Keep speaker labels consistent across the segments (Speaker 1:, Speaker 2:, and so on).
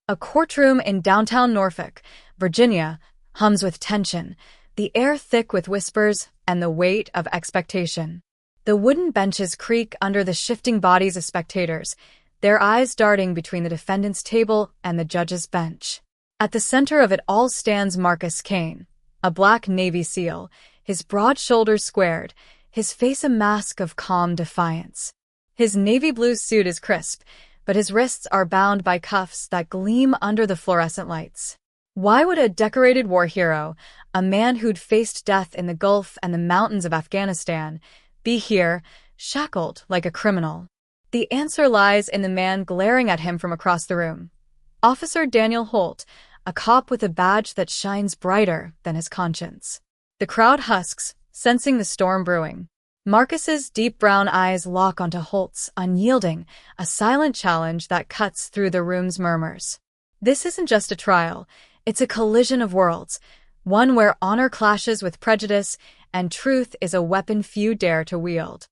Speaker 1: A courtroom in downtown Norfolk, Virginia, hums with tension, the air thick with whispers and the weight of expectation. The wooden benches creak under the shifting bodies of spectators, their eyes darting between the defendant's table and the judge's bench. At the center of it all stands Marcus Kane, a black Navy SEAL, his broad shoulders squared, his face a mask of calm defiance. His navy blue suit is crisp, but his wrists are bound by cuffs that gleam under the fluorescent lights. Why would a decorated war hero, a man who'd faced death in the Gulf and the mountains of Afghanistan, be here, shackled like a criminal? The answer lies in the man glaring at him from across the room. Officer Daniel Holt, a cop with a badge that shines brighter than his conscience. The crowd husks, sensing the storm brewing. Marcus's deep brown eyes lock onto Holt's, unyielding, a silent challenge that cuts through the room's murmurs. This isn't just a trial, it's a collision of worlds, one where honor clashes with prejudice and truth is a weapon few dare to wield.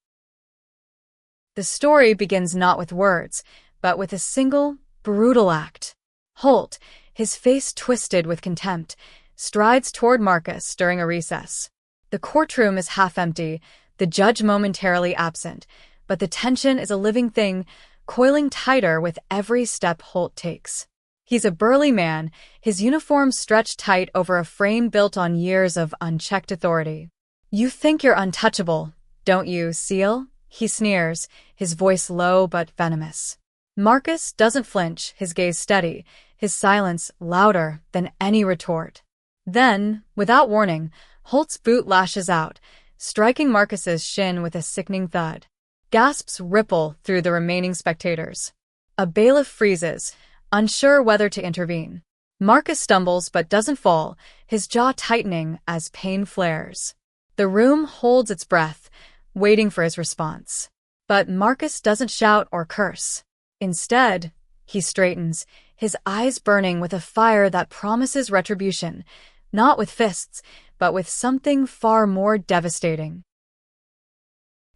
Speaker 1: The story begins not with words, but with a single, brutal act. Holt, his face twisted with contempt, strides toward Marcus during a recess. The courtroom is half empty, the judge momentarily absent, but the tension is a living thing, coiling tighter with every step Holt takes. He's a burly man, his uniform stretched tight over a frame built on years of unchecked authority. "You think you're untouchable, don't you, SEAL?" he sneers, his voice low but venomous. Marcus doesn't flinch, his gaze steady, his silence louder than any retort. Then, without warning, Holt's boot lashes out, striking Marcus's shin with a sickening thud. Gasps ripple through the remaining spectators. A bailiff freezes, unsure whether to intervene. Marcus stumbles but doesn't fall, his jaw tightening as pain flares. The room holds its breath, waiting for his response. But Marcus doesn't shout or curse. Instead, he straightens, his eyes burning with a fire that promises retribution, not with fists, but with something far more devastating.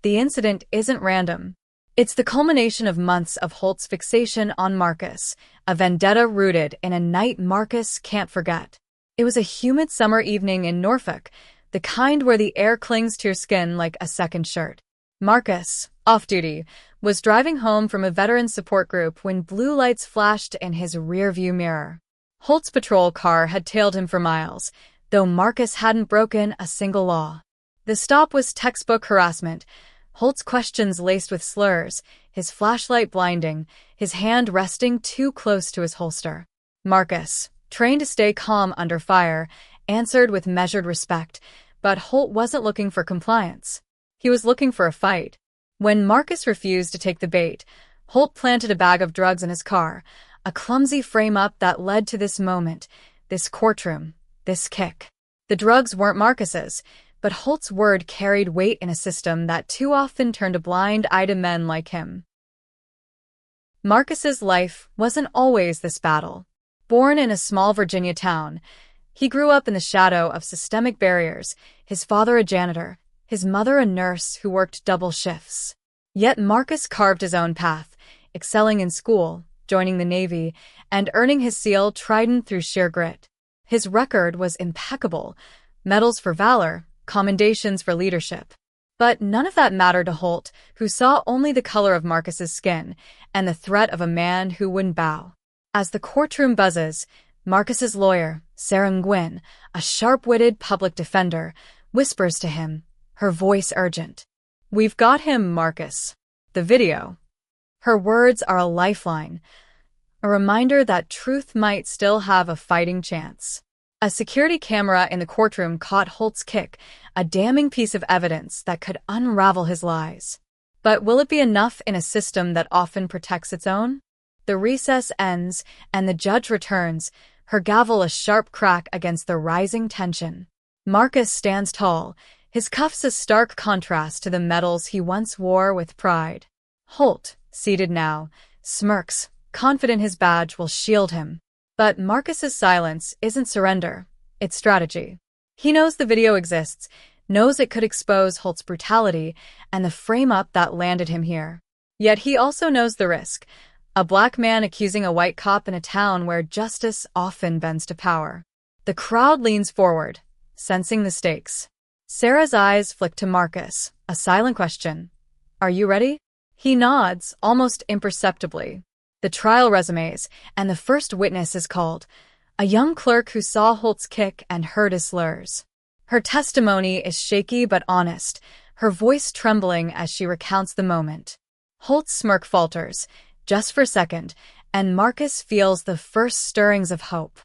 Speaker 1: The incident isn't random. It's the culmination of months of Holt's fixation on Marcus, a vendetta rooted in a night Marcus can't forget. It was a humid summer evening in Norfolk, the kind where the air clings to your skin like a second shirt. Marcus, off-duty, was driving home from a veteran support group when blue lights flashed in his rearview mirror. Holt's patrol car had tailed him for miles, though Marcus hadn't broken a single law. The stop was textbook harassment, Holt's questions laced with slurs, his flashlight blinding, his hand resting too close to his holster. Marcus, trained to stay calm under fire, answered with measured respect, but Holt wasn't looking for compliance. He was looking for a fight. When Marcus refused to take the bait, Holt planted a bag of drugs in his car, a clumsy frame-up that led to this moment, this courtroom, this kick. The drugs weren't Marcus's, but Holt's word carried weight in a system that too often turned a blind eye to men like him. Marcus's life wasn't always this battle. Born in a small Virginia town, he grew up in the shadow of systemic barriers, his father a janitor, his mother a nurse who worked double shifts. Yet Marcus carved his own path, excelling in school, joining the Navy, and earning his SEAL trident through sheer grit. His record was impeccable, medals for valor, commendations for leadership. But none of that mattered to Holt, who saw only the color of Marcus's skin and the threat of a man who wouldn't bow. As the courtroom buzzes, Marcus's lawyer, Sarah Nguyen, a sharp-witted public defender, whispers to him, her voice urgent. "We've got him, Marcus. The video." Her words are a lifeline, a reminder that truth might still have a fighting chance. A security camera in the courtroom caught Holt's kick, a damning piece of evidence that could unravel his lies. But will it be enough in a system that often protects its own? The recess ends, and the judge returns, her gavel a sharp crack against the rising tension. Marcus stands tall, his cuffs a stark contrast to the medals he once wore with pride. Holt, seated now, smirks, confident his badge will shield him. But Marcus's silence isn't surrender, it's strategy. He knows the video exists, knows it could expose Holt's brutality and the frame-up that landed him here. Yet he also knows the risk, a black man accusing a white cop in a town where justice often bends to power. The crowd leans forward, sensing the stakes. Sarah's eyes flick to Marcus, a silent question. Are you ready? He nods, almost imperceptibly. The trial resumes, and the first witness is called, a young clerk who saw Holt's kick and heard his slurs. Her testimony is shaky but honest, her voice trembling as she recounts the moment. Holt's smirk falters, just for a second, and Marcus feels the first stirrings of hope.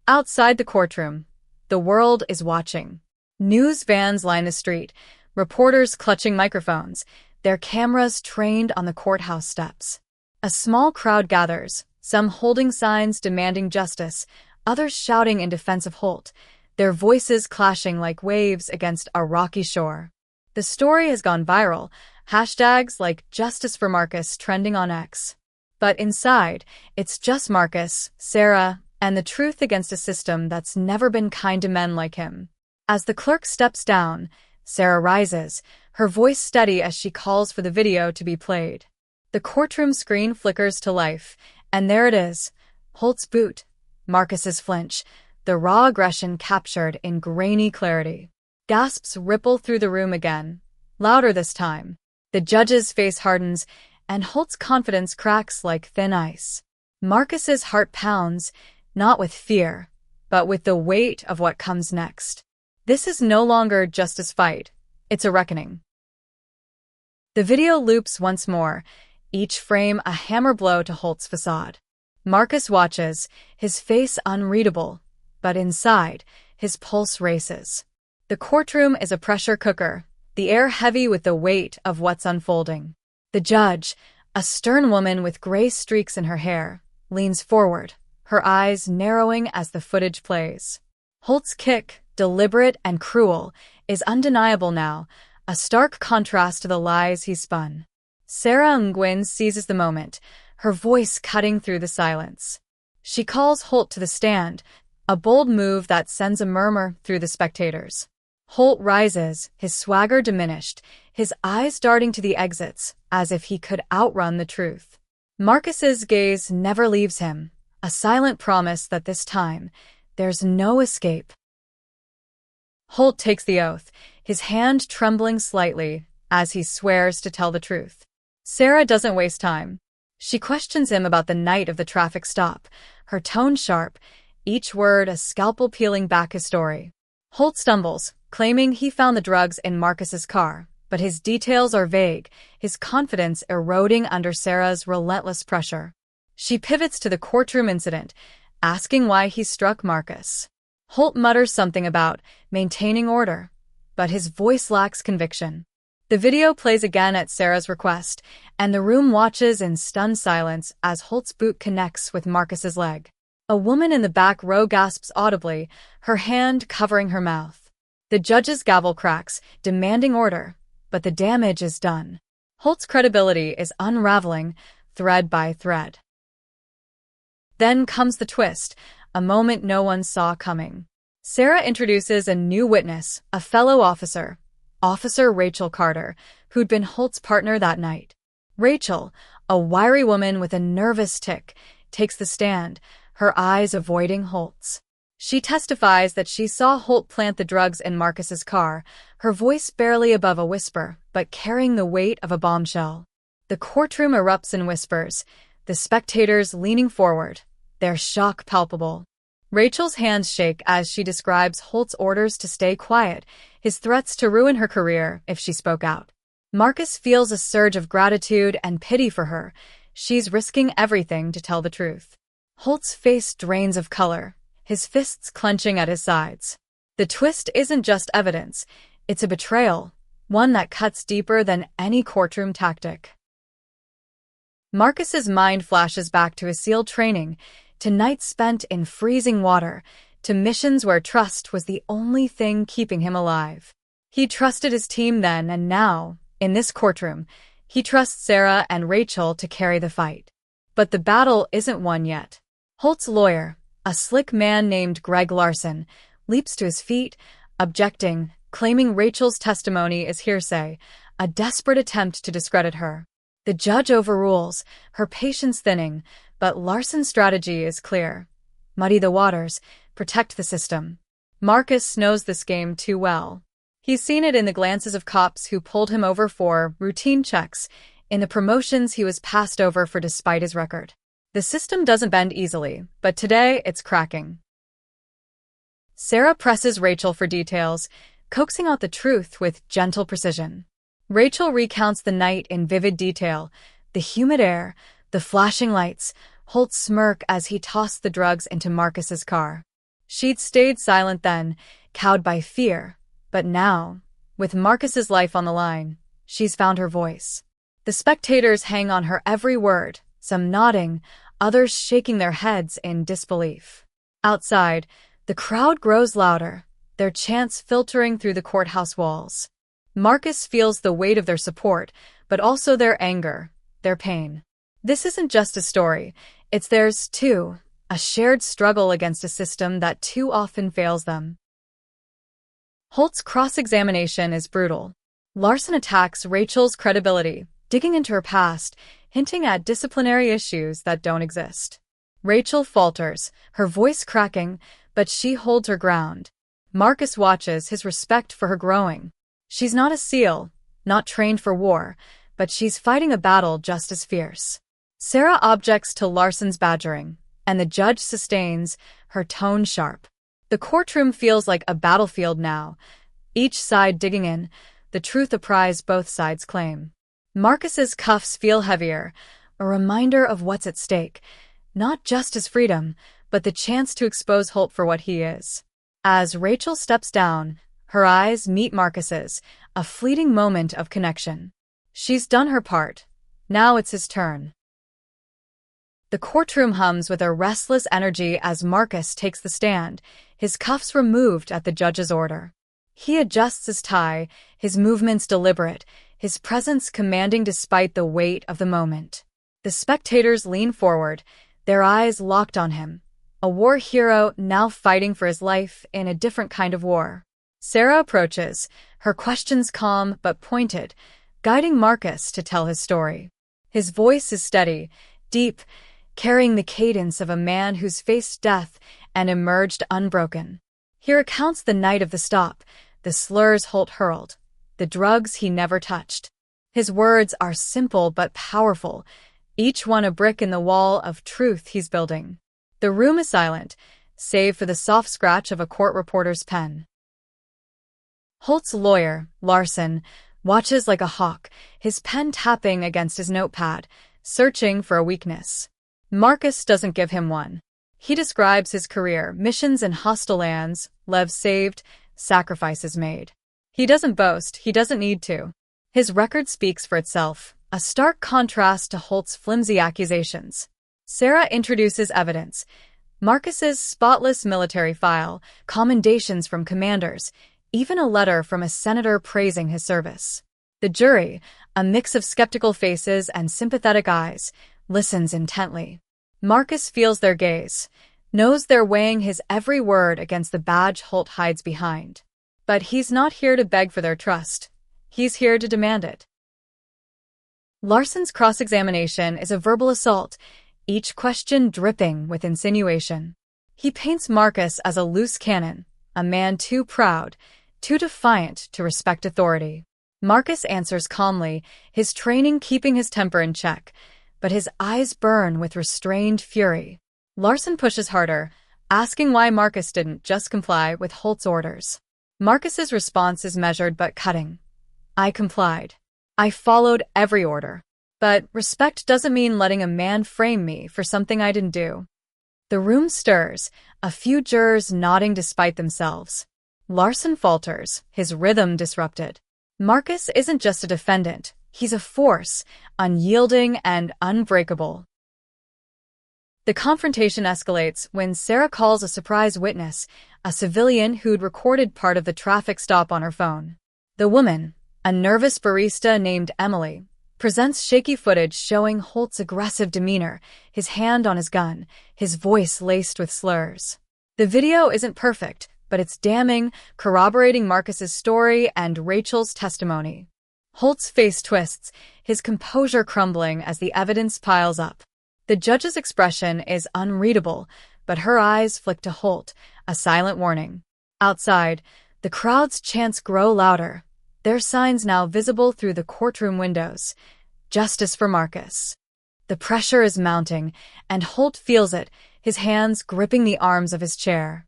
Speaker 1: Outside the courtroom, the world is watching. News vans line the street, reporters clutching microphones, their cameras trained on the courthouse steps. A small crowd gathers, some holding signs demanding justice, others shouting in defense of Holt, their voices clashing like waves against a rocky shore. The story has gone viral, hashtags like Justice for Marcus trending on X. But inside, it's just Marcus, Sarah, and the truth against a system that's never been kind to men like him. As the clerk steps down, Sarah rises, her voice steady as she calls for the video to be played. The courtroom screen flickers to life, and there it is, Holt's boot, Marcus's flinch, the raw aggression captured in grainy clarity. Gasps ripple through the room again, louder this time. The judge's face hardens, and Holt's confidence cracks like thin ice. Marcus's heart pounds, not with fear, but with the weight of what comes next. This is no longer just a fight, it's a reckoning. The video loops once more, each frame a hammer blow to Holt's facade. Marcus watches, his face unreadable, but inside, his pulse races. The courtroom is a pressure cooker, the air heavy with the weight of what's unfolding. The judge, a stern woman with gray streaks in her hair, leans forward, her eyes narrowing as the footage plays. Holt's kick, deliberate and cruel, is undeniable now, a stark contrast to the lies he spun. Sarah Nguyen seizes the moment, her voice cutting through the silence. She calls Holt to the stand, a bold move that sends a murmur through the spectators. Holt rises, his swagger diminished, his eyes darting to the exits, as if he could outrun the truth. Marcus's gaze never leaves him, a silent promise that this time, there's no escape. Holt takes the oath, his hand trembling slightly as he swears to tell the truth. Sarah doesn't waste time. She questions him about the night of the traffic stop, her tone sharp, each word a scalpel peeling back his story. Holt stumbles, claiming he found the drugs in Marcus's car, but his details are vague, his confidence eroding under Sarah's relentless pressure. She pivots to the courtroom incident, asking why he struck Marcus. Holt mutters something about maintaining order, but his voice lacks conviction. The video plays again at Sarah's request, and the room watches in stunned silence as Holt's boot connects with Marcus's leg. A woman in the back row gasps audibly, her hand covering her mouth. The judge's gavel cracks, demanding order, but the damage is done. Holt's credibility is unraveling, thread by thread. Then comes the twist, a moment no one saw coming. Sarah introduces a new witness, a fellow officer, Officer Rachel Carter, who'd been Holt's partner that night. Rachel, a wiry woman with a nervous tic, takes the stand, her eyes avoiding Holt's. She testifies that she saw Holt plant the drugs in Marcus's car, her voice barely above a whisper, but carrying the weight of a bombshell. The courtroom erupts in whispers, the spectators leaning forward, their shock palpable. Rachel's hands shake as she describes Holt's orders to stay quiet, his threats to ruin her career if she spoke out. Marcus feels a surge of gratitude and pity for her. She's risking everything to tell the truth. Holt's face drains of color, his fists clenching at his sides. The twist isn't just evidence, it's a betrayal, one that cuts deeper than any courtroom tactic. Marcus's mind flashes back to his SEAL training, to nights spent in freezing water, to missions where trust was the only thing keeping him alive. He trusted his team then, and now, in this courtroom, he trusts Sarah and Rachel to carry the fight. But the battle isn't won yet. Holt's lawyer, a slick man named Greg Larson, leaps to his feet, objecting, claiming Rachel's testimony is hearsay, a desperate attempt to discredit her. The judge overrules, her patience thinning, but Larson's strategy is clear. Muddy the waters, protect the system. Marcus knows this game too well. He's seen it in the glances of cops who pulled him over for routine checks, in the promotions he was passed over for despite his record. The system doesn't bend easily, but today it's cracking. Sarah presses Rachel for details, coaxing out the truth with gentle precision. Rachel recounts the night in vivid detail, the humid air, the flashing lights, Holt's smirk as he tossed the drugs into Marcus's car. She'd stayed silent then, cowed by fear, but now, with Marcus's life on the line, she's found her voice. The spectators hang on her every word, some nodding, others shaking their heads in disbelief. Outside, the crowd grows louder, their chants filtering through the courthouse walls. Marcus feels the weight of their support, but also their anger, their pain. This isn't just a story, it's theirs too, a shared struggle against a system that too often fails them. Holt's cross-examination is brutal. Larson attacks Rachel's credibility, digging into her past, hinting at disciplinary issues that don't exist. Rachel falters, her voice cracking, but she holds her ground. Marcus watches, his respect for her growing. She's not a SEAL, not trained for war, but she's fighting a battle just as fierce. Sarah objects to Larson's badgering, and the judge sustains, her tone sharp. The courtroom feels like a battlefield now, each side digging in, the truth a prize both sides claim. Marcus's cuffs feel heavier, a reminder of what's at stake, not just his freedom, but the chance to expose Holt for what he is. As Rachel steps down, her eyes meet Marcus's, a fleeting moment of connection. She's done her part. Now it's his turn. The courtroom hums with a restless energy as Marcus takes the stand, his cuffs removed at the judge's order. He adjusts his tie, his movements deliberate, his presence commanding despite the weight of the moment. The spectators lean forward, their eyes locked on him, a war hero now fighting for his life in a different kind of war. Sarah approaches, her questions calm but pointed, guiding Marcus to tell his story. His voice is steady, deep, carrying the cadence of a man who's faced death and emerged unbroken. He recounts the night of the stop, the slurs Holt hurled, the drugs he never touched. His words are simple but powerful, each one a brick in the wall of truth he's building. The room is silent, save for the soft scratch of a court reporter's pen. Holt's lawyer, Larson, watches like a hawk, his pen tapping against his notepad, searching for a weakness. Marcus doesn't give him one. He describes his career, missions in hostile lands, lives saved, sacrifices made. He doesn't boast, he doesn't need to. His record speaks for itself, a stark contrast to Holt's flimsy accusations. Sarah introduces evidence. Marcus's spotless military file, commendations from commanders, even a letter from a senator praising his service. The jury, a mix of skeptical faces and sympathetic eyes, listens intently. Marcus feels their gaze, knows they're weighing his every word against the badge Holt hides behind. But he's not here to beg for their trust. He's here to demand it. Larson's cross-examination is a verbal assault, each question dripping with insinuation. He paints Marcus as a loose cannon, a man too proud, too defiant to respect authority. Marcus answers calmly, his training keeping his temper in check, but his eyes burn with restrained fury. Larson pushes harder, asking why Marcus didn't just comply with Holt's orders. Marcus's response is measured but cutting. I complied. I followed every order. But respect doesn't mean letting a man frame me for something I didn't do. The room stirs, a few jurors nodding despite themselves. Larson falters, his rhythm disrupted. Marcus isn't just a defendant, he's a force, unyielding and unbreakable. The confrontation escalates when Sarah calls a surprise witness, a civilian who'd recorded part of the traffic stop on her phone. The woman, a nervous barista named Emily, presents shaky footage showing Holt's aggressive demeanor, his hand on his gun, his voice laced with slurs. The video isn't perfect, but it's damning, corroborating Marcus's story and Rachel's testimony. Holt's face twists, his composure crumbling as the evidence piles up. The judge's expression is unreadable, but her eyes flick to Holt, a silent warning. Outside, the crowd's chants grow louder, their signs now visible through the courtroom windows. Justice for Marcus. The pressure is mounting, and Holt feels it, his hands gripping the arms of his chair.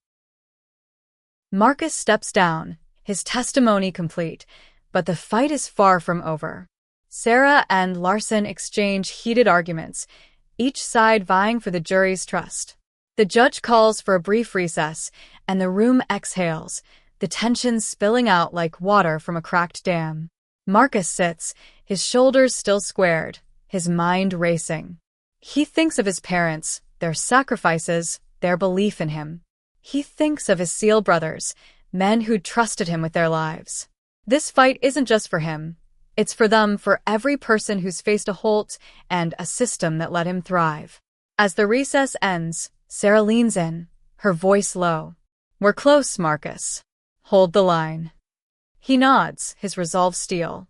Speaker 1: Marcus steps down, his testimony complete, but the fight is far from over. Sarah and Larson exchange heated arguments, each side vying for the jury's trust. The judge calls for a brief recess, and the room exhales, the tension spilling out like water from a cracked dam. Marcus sits, his shoulders still squared, his mind racing. He thinks of his parents, their sacrifices, their belief in him. He thinks of his SEAL brothers, men who'd trusted him with their lives. This fight isn't just for him. It's for them, for every person who's faced a Holt and a system that let him thrive. As the recess ends, Sarah leans in, her voice low. "We're close, Marcus. Hold the line." He nods, his resolve steel.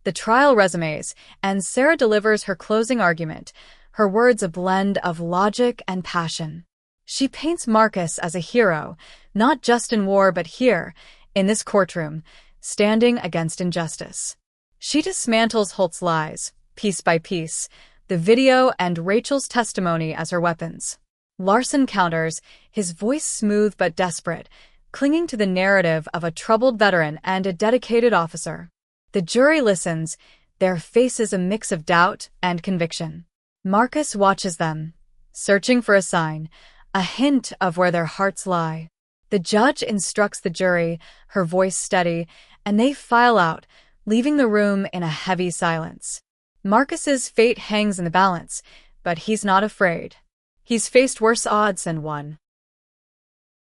Speaker 1: The trial resumes, and Sarah delivers her closing argument, her words a blend of logic and passion. She paints Marcus as a hero, not just in war but here, in this courtroom, standing against injustice. She dismantles Holt's lies, piece by piece, the video and Rachel's testimony as her weapons. Larson counters, his voice smooth but desperate, clinging to the narrative of a troubled veteran and a dedicated officer. The jury listens, their faces a mix of doubt and conviction. Marcus watches them, searching for a sign, a hint of where their hearts lie. The judge instructs the jury, her voice steady, and they file out, leaving the room in a heavy silence. Marcus's fate hangs in the balance, but he's not afraid. He's faced worse odds and won.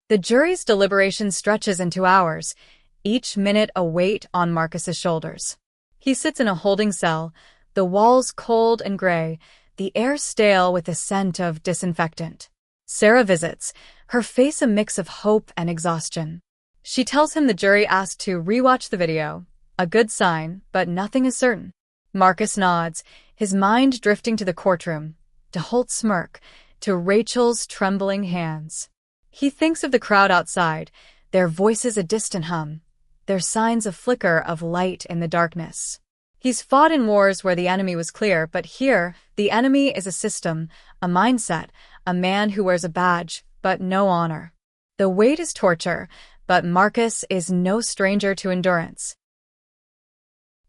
Speaker 1: The jury's deliberation stretches into hours, each minute a weight on Marcus's shoulders. He sits in a holding cell, the walls cold and gray, the air stale with the scent of disinfectant. Sarah visits, her face a mix of hope and exhaustion. She tells him the jury asked to rewatch the video, a good sign, but nothing is certain. Marcus nods, his mind drifting to the courtroom, to Holt's smirk, to Rachel's trembling hands. He thinks of the crowd outside, their voices a distant hum, their signs a flicker of light in the darkness. He's fought in wars where the enemy was clear, but here, the enemy is a system, a mindset, a man who wears a badge, but no honor. The weight is torture, but Marcus is no stranger to endurance.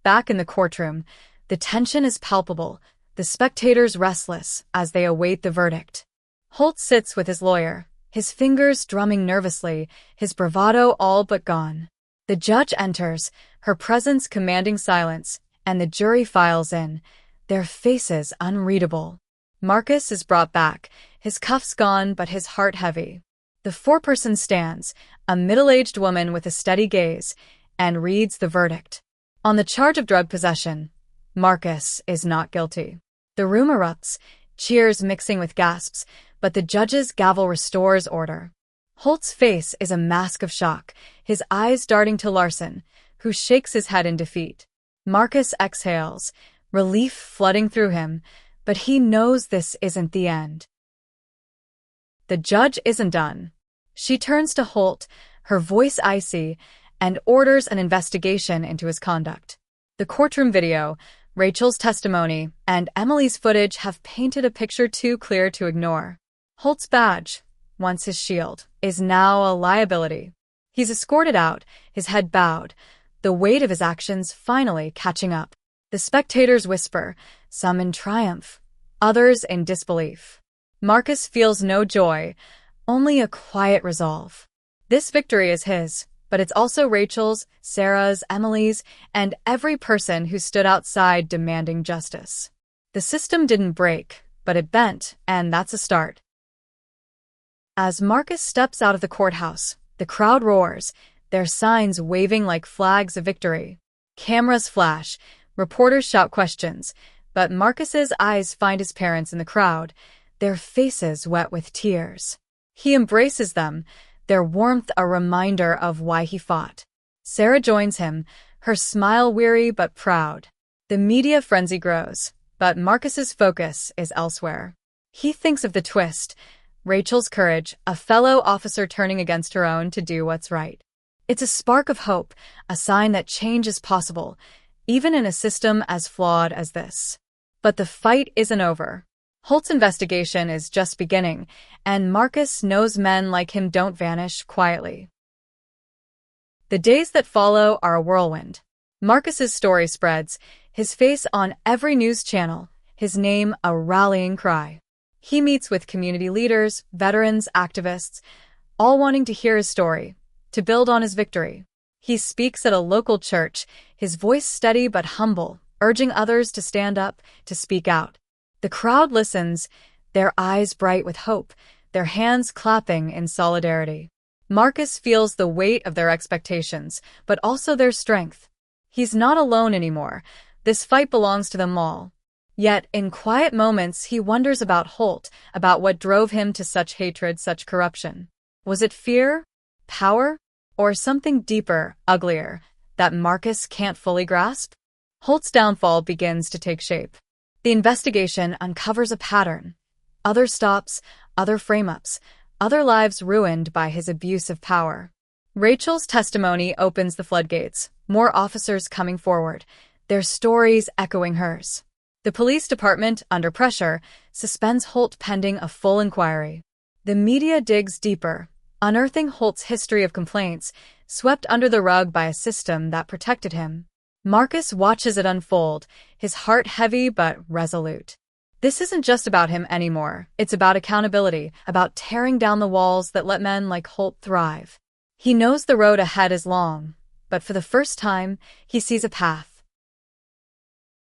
Speaker 1: Back in the courtroom, the tension is palpable, the spectators restless as they await the verdict. Holt sits with his lawyer, his fingers drumming nervously, his bravado all but gone. The judge enters, her presence commanding silence, and the jury files in, their faces unreadable. Marcus is brought back, his cuffs gone but his heart heavy. The foreperson stands, a middle-aged woman with a steady gaze, and reads the verdict. On the charge of drug possession, Marcus is not guilty. The room erupts, cheers mixing with gasps, but the judge's gavel restores order. Holt's face is a mask of shock, his eyes darting to Larson, who shakes his head in defeat. Marcus exhales, relief flooding through him, but he knows this isn't the end. The judge isn't done. She turns to Holt, her voice icy, and orders an investigation into his conduct. The courtroom video, Rachel's testimony, and Emily's footage have painted a picture too clear to ignore. Holt's badge, once his shield, is now a liability. He's escorted out, his head bowed, the weight of his actions finally catching up. The spectators whisper, some in triumph, others in disbelief. Marcus feels no joy, only a quiet resolve. This victory is his, but it's also Rachel's, Sarah's, Emily's, and every person who stood outside demanding justice. The system didn't break, but it bent, and that's a start. As Marcus steps out of the courthouse, the crowd roars, their signs waving like flags of victory. Cameras flash, reporters shout questions, but Marcus's eyes find his parents in the crowd, their faces wet with tears. He embraces them, their warmth a reminder of why he fought. Sarah joins him, her smile weary but proud. The media frenzy grows, but Marcus's focus is elsewhere. He thinks of the twist, Rachel's courage, a fellow officer turning against her own to do what's right. It's a spark of hope, a sign that change is possible, even in a system as flawed as this. But the fight isn't over. Holt's investigation is just beginning, and Marcus knows men like him don't vanish quietly. The days that follow are a whirlwind. Marcus's story spreads, his face on every news channel, his name a rallying cry. He meets with community leaders, veterans, activists, all wanting to hear his story, to build on his victory. He speaks at a local church, his voice steady but humble, urging others to stand up, to speak out. The crowd listens, their eyes bright with hope, their hands clapping in solidarity. Marcus feels the weight of their expectations, but also their strength. He's not alone anymore. This fight belongs to them all. Yet, in quiet moments, he wonders about Holt, about what drove him to such hatred, such corruption. Was it fear? Power? Or something deeper, uglier, that Marcus can't fully grasp? Holt's downfall begins to take shape. The investigation uncovers a pattern. Other stops, other frame-ups, other lives ruined by his abuse of power. Rachel's testimony opens the floodgates, more officers coming forward, their stories echoing hers. The police department, under pressure, suspends Holt pending a full inquiry. The media digs deeper, unearthing Holt's history of complaints, swept under the rug by a system that protected him. Marcus watches it unfold, his heart heavy but resolute. This isn't just about him anymore. It's about accountability, about tearing down the walls that let men like Holt thrive. He knows the road ahead is long, but for the first time, he sees a path.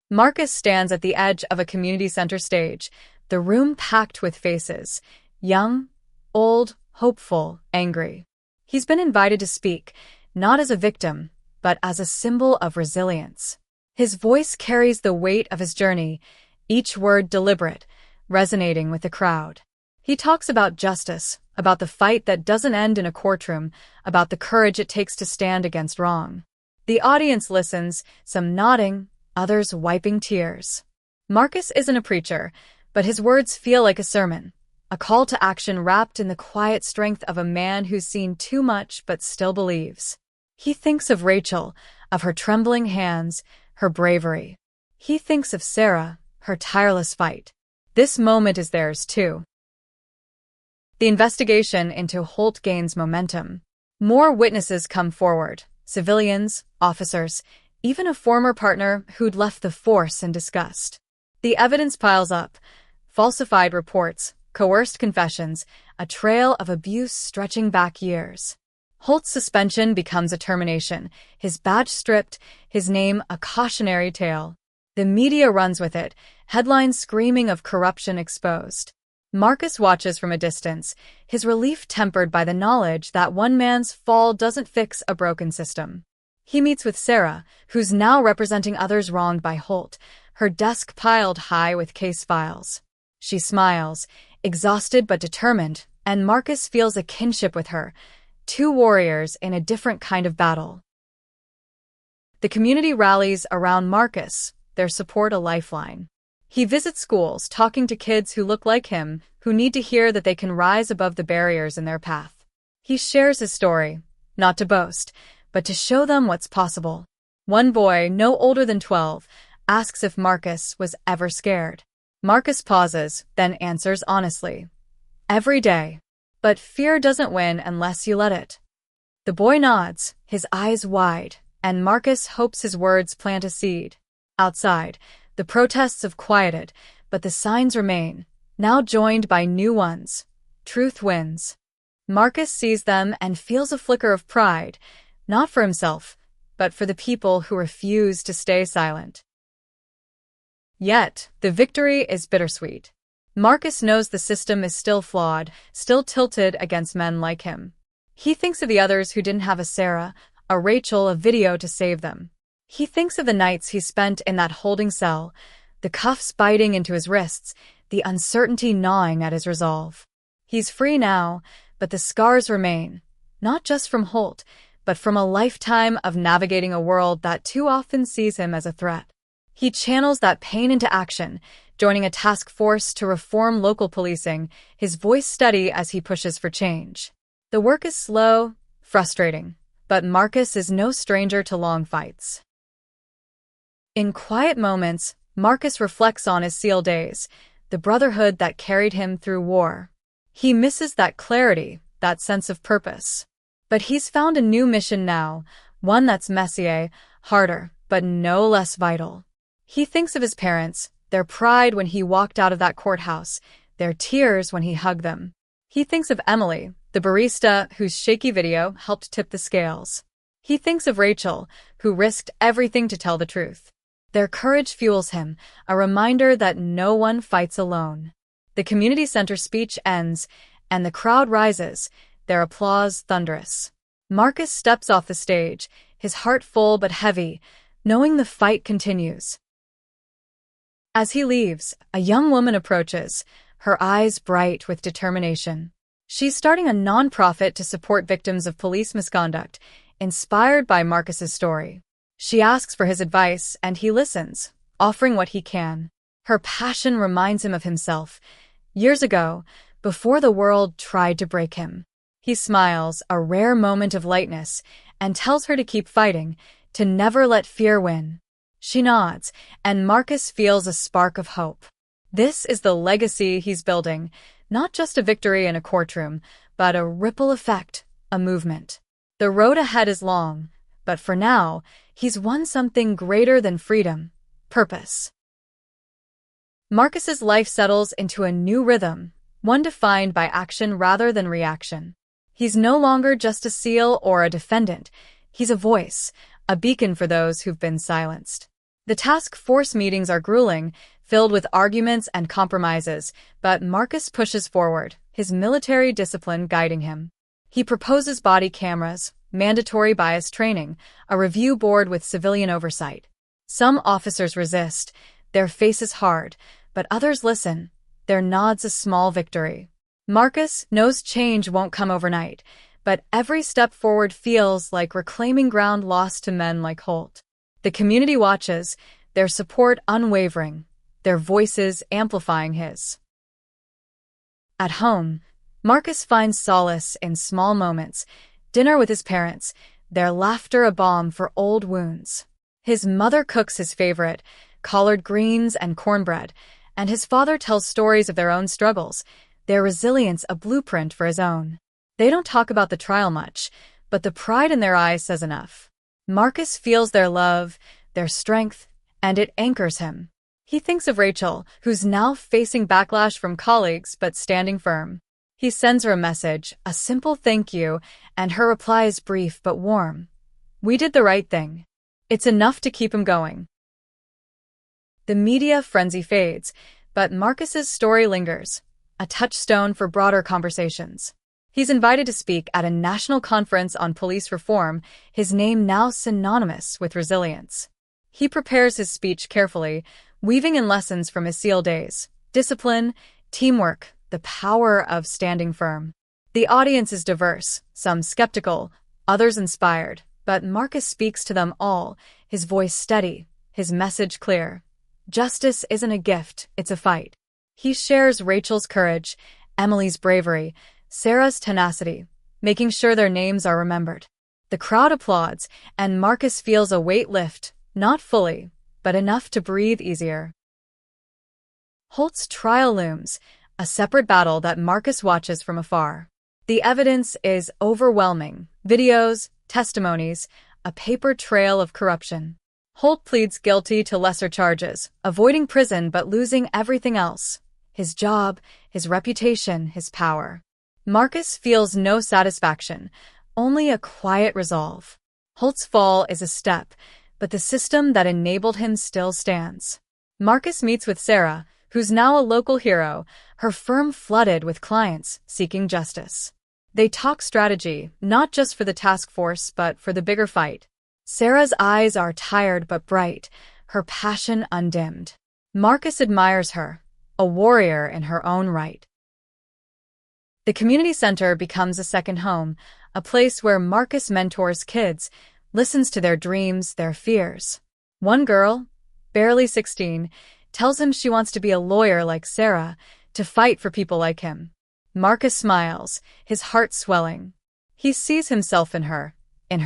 Speaker 1: Marcus stands at the edge of a community center stage, the room packed with faces, young, old, hopeful, angry. He's been invited to speak, not as a victim, but as a symbol of resilience. His voice carries the weight of his journey, each word deliberate, resonating with the crowd. He talks about justice, about the fight that doesn't end in a courtroom, about the courage it takes to stand against wrong. The audience listens, some nodding, others wiping tears. Marcus isn't a preacher, but his words feel like a sermon, a call to action wrapped in the quiet strength of a man who's seen too much but still believes. He thinks of Rachel, of her trembling hands, her bravery. He thinks of Sarah, her tireless fight. This moment is theirs too. The investigation into Holt gains momentum. More witnesses come forward, civilians, officers, even a former partner who'd left the force in disgust. The evidence piles up, falsified reports, coerced confessions, a trail of abuse stretching back years. Holt's suspension becomes a termination, his badge stripped, his name a cautionary tale. The media runs with it, headlines screaming of corruption exposed. Marcus watches from a distance, his relief tempered by the knowledge that one man's fall doesn't fix a broken system. He meets with Sarah, who's now representing others wronged by Holt, her desk piled high with case files. She smiles, exhausted but determined, and Marcus feels a kinship with her, two warriors in a different kind of battle. The community rallies around Marcus, their support a lifeline. He visits schools, talking to kids who look like him, who need to hear that they can rise above the barriers in their path. He shares his story, not to boast, but to show them what's possible. One boy, no older than 12, asks if Marcus was ever scared. Marcus pauses, then answers honestly. Every day. But fear doesn't win unless you let it. The boy nods, his eyes wide, and Marcus hopes his words plant a seed. Outside, the protests have quieted, but the signs remain, now joined by new ones. Truth wins. Marcus sees them and feels a flicker of pride, not for himself, but for the people who refuse to stay silent. Yet, the victory is bittersweet. Marcus knows the system is still flawed, still tilted against men like him. He thinks of the others who didn't have a Sarah, a Rachel, a video to save them. He thinks of the nights he spent in that holding cell, the cuffs biting into his wrists, the uncertainty gnawing at his resolve. He's free now, but the scars remain, not just from Holt, but from a lifetime of navigating a world that too often sees him as a threat. He channels that pain into action, joining a task force to reform local policing, his voice steady as he pushes for change. The work is slow, frustrating, but Marcus is no stranger to long fights. In quiet moments, Marcus reflects on his SEAL days, the brotherhood that carried him through war. He misses that clarity, that sense of purpose. But he's found a new mission now, one that's messier, harder, but no less vital. He thinks of his parents, their pride when he walked out of that courthouse, their tears when he hugged them. He thinks of Emily, the barista whose shaky video helped tip the scales. He thinks of Rachel, who risked everything to tell the truth. Their courage fuels him, a reminder that no one fights alone. The community center speech ends, and the crowd rises, their applause thunderous. Marcus steps off the stage, his heart full but heavy, knowing the fight continues. As he leaves, a young woman approaches, her eyes bright with determination. She's starting a nonprofit to support victims of police misconduct, inspired by Marcus's story. She asks for his advice, and he listens, offering what he can. Her passion reminds him of himself, years ago, before the world tried to break him. He smiles, a rare moment of lightness, and tells her to keep fighting, to never let fear win. She nods, and Marcus feels a spark of hope. This is the legacy he's building, not just a victory in a courtroom, but a ripple effect, a movement. The road ahead is long, but for now, he's won something greater than freedom, purpose. Marcus's life settles into a new rhythm, one defined by action rather than reaction. He's no longer just a SEAL or a defendant. He's a voice, a beacon for those who've been silenced. The task force meetings are grueling, filled with arguments and compromises, but Marcus pushes forward, his military discipline guiding him. He proposes body cameras, mandatory bias training, a review board with civilian oversight. Some officers resist, their faces hard, but others listen, their nods a small victory. Marcus knows change won't come overnight, but every step forward feels like reclaiming ground lost to men like Holt. The community watches, their support unwavering, their voices amplifying his. At home, Marcus finds solace in small moments, dinner with his parents, their laughter a balm for old wounds. His mother cooks his favorite, collard greens and cornbread, and his father tells stories of their own struggles, their resilience a blueprint for his own. They don't talk about the trial much, but the pride in their eyes says enough. Marcus feels their love, their strength, and it anchors him. He thinks of Rachel, who's now facing backlash from colleagues but standing firm. He sends her a message, a simple thank you, and her reply is brief but warm. We did the right thing. It's enough to keep him going. The media frenzy fades, but Marcus's story lingers, a touchstone for broader conversations. He's invited to speak at a national conference on police reform, his name now synonymous with resilience. He prepares his speech carefully, weaving in lessons from his SEAL days, discipline, teamwork, the power of standing firm. The audience is diverse, some skeptical, others inspired, but Marcus speaks to them all, his voice steady, his message clear. Justice isn't a gift, it's a fight. He shares Rachel's courage, Emily's bravery, Sarah's tenacity, making sure their names are remembered. The crowd applauds, and Marcus feels a weight lift, not fully, but enough to breathe easier. Holt's trial looms, a separate battle that Marcus watches from afar. The evidence is overwhelming, videos, testimonies, a paper trail of corruption. Holt pleads guilty to lesser charges, avoiding prison but losing everything else: his job, his reputation, his power. Marcus feels no satisfaction, only a quiet resolve. Holt's fall is a step, but the system that enabled him still stands. Marcus meets with Sarah, who's now a local hero, her firm flooded with clients seeking justice. They talk strategy, not just for the task force, but for the bigger fight. Sarah's eyes are tired but bright, her passion undimmed. Marcus admires her, a warrior in her own right. The community center becomes a second home, a place where Marcus mentors kids, listens to their dreams, their fears. One girl, barely 16, tells him she wants to be a lawyer like Sarah, to fight for people like him. Marcus smiles, his heart swelling. He sees himself in her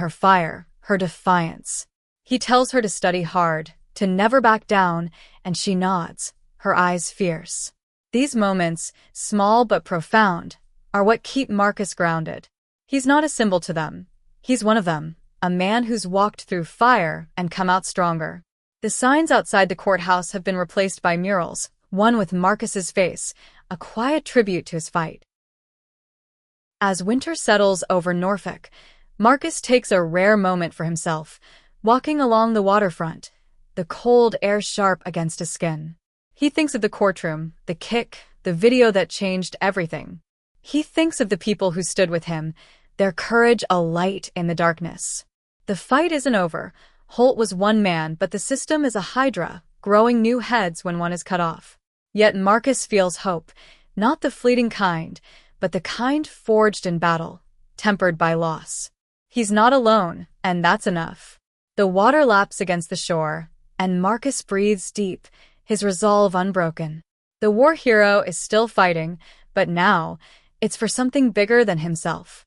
Speaker 1: fire, her defiance. He tells her to study hard, to never back down, and she nods, her eyes fierce. These moments, small but profound, are what keep Marcus grounded. He's not a symbol to them. He's one of them, a man who's walked through fire and come out stronger. The signs outside the courthouse have been replaced by murals, one with Marcus's face, a quiet tribute to his fight. As winter settles over Norfolk, Marcus takes a rare moment for himself, walking along the waterfront, the cold air sharp against his skin. He thinks of the courtroom, the kick, the video that changed everything. He thinks of the people who stood with him, their courage a light in the darkness. The fight isn't over. Holt was one man, but the system is a hydra, growing new heads when one is cut off. Yet Marcus feels hope, not the fleeting kind, but the kind forged in battle, tempered by loss. He's not alone, and that's enough. The water laps against the shore, and Marcus breathes deep, his resolve unbroken. The war hero is still fighting, but now, it's for something bigger than himself.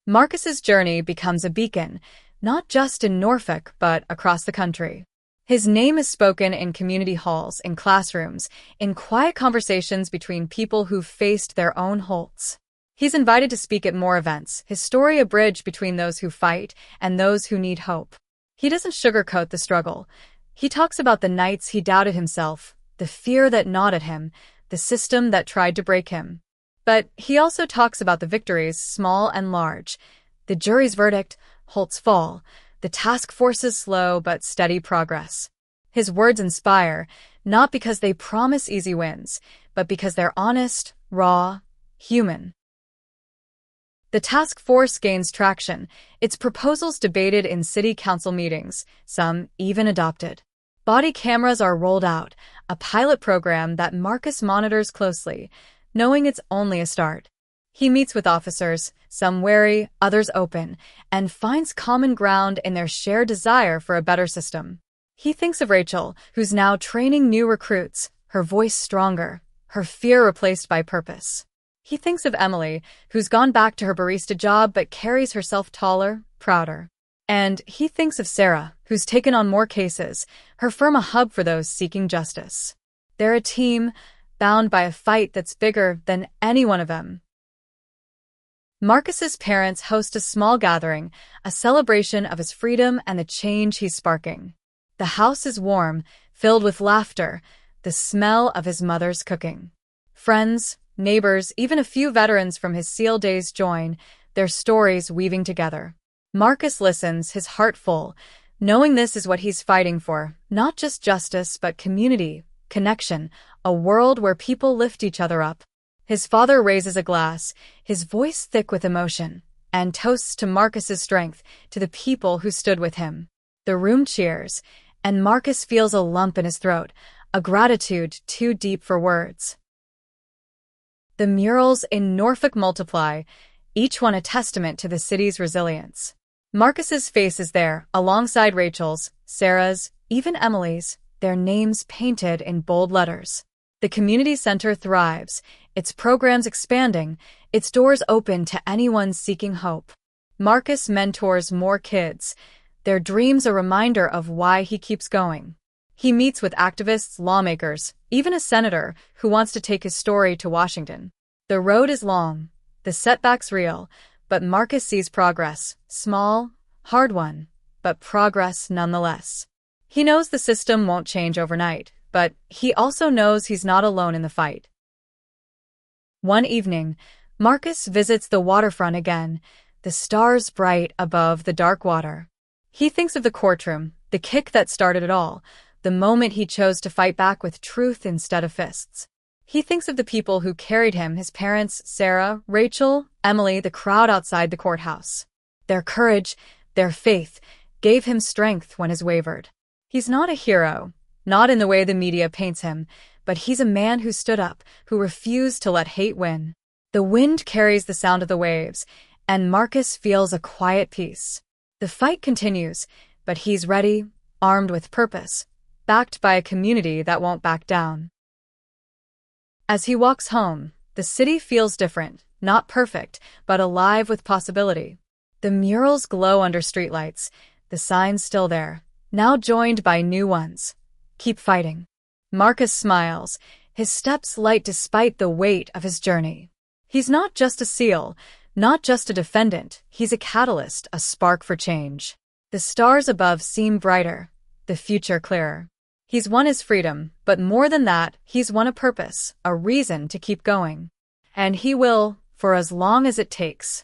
Speaker 1: Marcus's journey becomes a beacon, not just in Norfolk, but across the country. His name is spoken in community halls, in classrooms, in quiet conversations between people who've faced their own Holts. He's invited to speak at more events, his story a bridge between those who fight and those who need hope. He doesn't sugarcoat the struggle. He talks about the nights he doubted himself, the fear that gnawed at him, the system that tried to break him. But he also talks about the victories, small and large, the jury's verdict, Holt's fall, the task force's slow but steady progress. His words inspire, not because they promise easy wins, but because they're honest, raw, human. The task force gains traction, its proposals debated in city council meetings, some even adopted. Body cameras are rolled out, a pilot program that Marcus monitors closely, knowing it's only a start. He meets with officers, some wary, others open, and finds common ground in their shared desire for a better system. He thinks of Rachel, who's now training new recruits, her voice stronger, her fear replaced by purpose. He thinks of Emily, who's gone back to her barista job but carries herself taller, prouder. And he thinks of Sarah, who's taken on more cases, her firm a hub for those seeking justice. They're a team, bound by a fight that's bigger than any one of them. Marcus's parents host a small gathering, a celebration of his freedom and the change he's sparking. The house is warm, filled with laughter, the smell of his mother's cooking. Friends, neighbors, even a few veterans from his SEAL days join, their stories weaving together. Marcus listens, his heart full, knowing this is what he's fighting for, not just justice but community, connection, a world where people lift each other up. His father raises a glass, his voice thick with emotion, and toasts to Marcus's strength, to the people who stood with him. The room cheers, and Marcus feels a lump in his throat, a gratitude too deep for words. The murals in Norfolk multiply, each one a testament to the city's resilience. Marcus's face is there, alongside Rachel's, Sarah's, even Emily's, their names painted in bold letters. The community center thrives, its programs expanding, its doors open to anyone seeking hope. Marcus mentors more kids, their dreams a reminder of why he keeps going. He meets with activists, lawmakers, even a senator who wants to take his story to Washington. The road is long, the setbacks real, but Marcus sees progress, small, hard one, but progress nonetheless. He knows the system won't change overnight, but he also knows he's not alone in the fight. One evening, Marcus visits the waterfront again, the stars bright above the dark water. He thinks of the courtroom, the kick that started it all, the moment he chose to fight back with truth instead of fists. He thinks of the people who carried him, his parents, Sarah, Rachel, Emily, the crowd outside the courthouse. Their courage, their faith, gave him strength when his wavered. He's not a hero, not in the way the media paints him, but he's a man who stood up, who refused to let hate win. The wind carries the sound of the waves, and Marcus feels a quiet peace. The fight continues, but he's ready, armed with purpose, backed by a community that won't back down. As he walks home, the city feels different, not perfect, but alive with possibility. The murals glow under streetlights, the signs still there, now joined by new ones. Keep fighting. Marcus smiles, his steps light despite the weight of his journey. He's not just a SEAL, not just a defendant, he's a catalyst, a spark for change. The stars above seem brighter, the future clearer. He's won his freedom, but more than that, he's won a purpose, a reason to keep going. And he will, for as long as it takes.